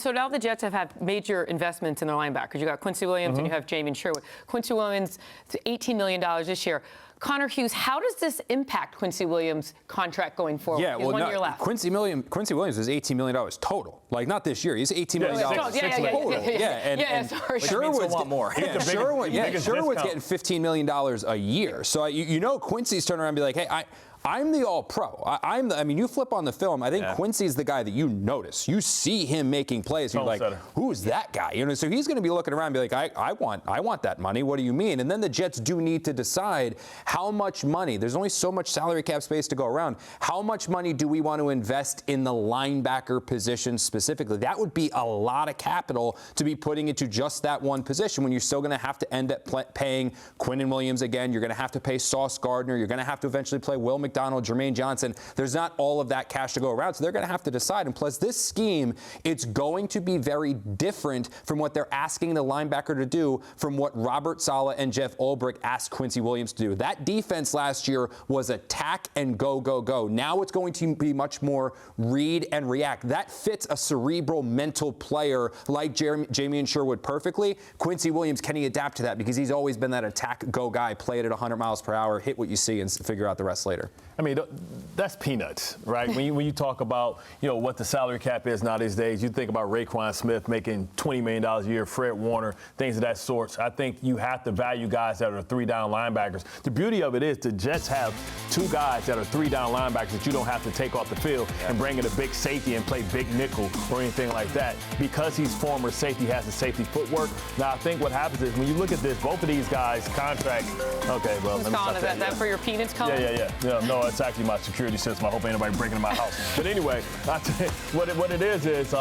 So now the Jets have had major investments in their linebackers. You got Quincy Williams and you have Jamien Sherwood. Quincy Williams, $18 million this year. Connor Hughes, how does this impact Quincy Williams' contract going forward? Yeah, well, 1 year left. Quincy Williams is $18 million total. Like, not this year. He's $18 million total. Yeah, sorry. Sherwood's a lot more. Sherwood's getting $15 million a year. So you know Quincy's turning around and be like, hey, I'm the all-pro. I mean, you flip on the film. I think Quincy's the guy that you notice. You see him making plays. You're like, who's that guy? You know, so he's going to be looking around and be like, I want that money. What do you mean? And then the Jets do need to decide how much money. There's only so much salary cap space to go around. How much money do we want to invest in the linebacker position specifically? That would be a lot of capital to be putting into just that one position when you're still going to have to end up paying Quinnen Williams again. You're going to have to pay Sauce Gardner. You're going to have to eventually play Will McDonald, Jermaine Johnson. There's not all of that cash to go around, so they're going to have to decide. And plus, this scheme, it's going to be very different from what they're asking the linebacker to do from what Robert Saleh and Jeff Ulbrich asked Quincy Williams to do. That defense last year was attack and go, go, go. Now it's going to be much more read and react. That fits a cerebral, mental player like Jamien Sherwood perfectly. Quincy Williams, can he adapt to that? Because he's always been that attack go guy, play it at 100 miles per hour, hit what you see, and figure out the rest later. I mean, that's peanuts, right? when you talk about, what the salary cap is now these days, you think about Raekwon Smith making $20 million a year, Fred Warner, things of that sort. I think you have to value guys that are three-down linebackers. The beauty of it is the Jets have two guys that are three-down linebackers that you don't have to take off the field and bring in a big safety and play big nickel or anything like that. Because he's former safety, has the safety footwork. Now, I think what happens is when you look at this, both of these guys' contracts. Okay, well, let me stop that. Is that for your peanuts, Colin? Yeah. No, it's actually my security system. I hope ain't nobody breaking in my house. But anyway, what it is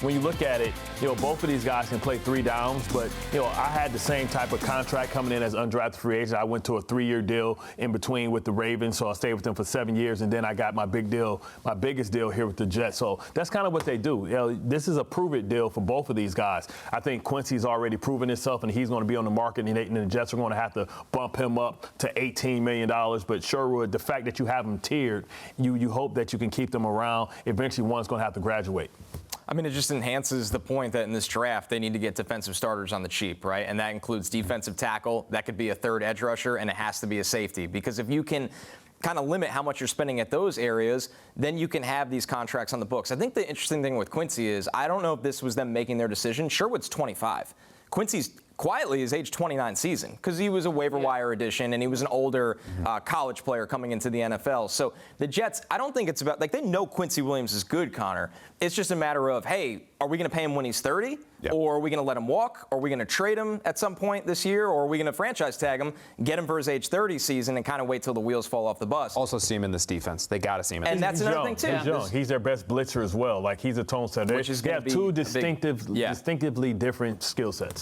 when you look at it, both of these guys can play three downs, but, I had the same type of contract coming in as undrafted free agent. I went to a 3-year deal in between with the Ravens, so I stayed with them for 7 years, and then I got my biggest deal here with the Jets. So that's kind of what they do. This is a prove-it deal for both of these guys. I think Quincy's already proven himself, and he's going to be on the market, and the Jets are going to have to bump him up to $18 million. But Sherwood, the fact that you have him tiered, you hope that you can keep them around. Eventually, one's going to have to graduate. I mean, it just enhances the point that in this draft, they need to get defensive starters on the cheap, right? And that includes defensive tackle. That could be a third edge rusher, and it has to be a safety. Because if you can kind of limit how much you're spending at those areas, then you can have these contracts on the books. I think the interesting thing with Quincy is, I don't know if this was them making their decision. Sherwood's 25. Quincy's quietly his age 29 season because he was a waiver wire addition and he was an older college player coming into the NFL. So the Jets, I don't think it's about, they know Quincy Williams is good, Connor. It's just a matter of, hey, are we going to pay him when he's 30? Yep. Or are we going to let him walk? Or are we going to trade him at some point this year? Or are we going to franchise tag him, get him for his age 30 season, and kind of wait till the wheels fall off the bus? Also see him in this defense. They got to see him in this defense. And that's another thing, too. He's young. He's their best blitzer as well. He's a tone setter. Which is they have two distinctively different skill sets.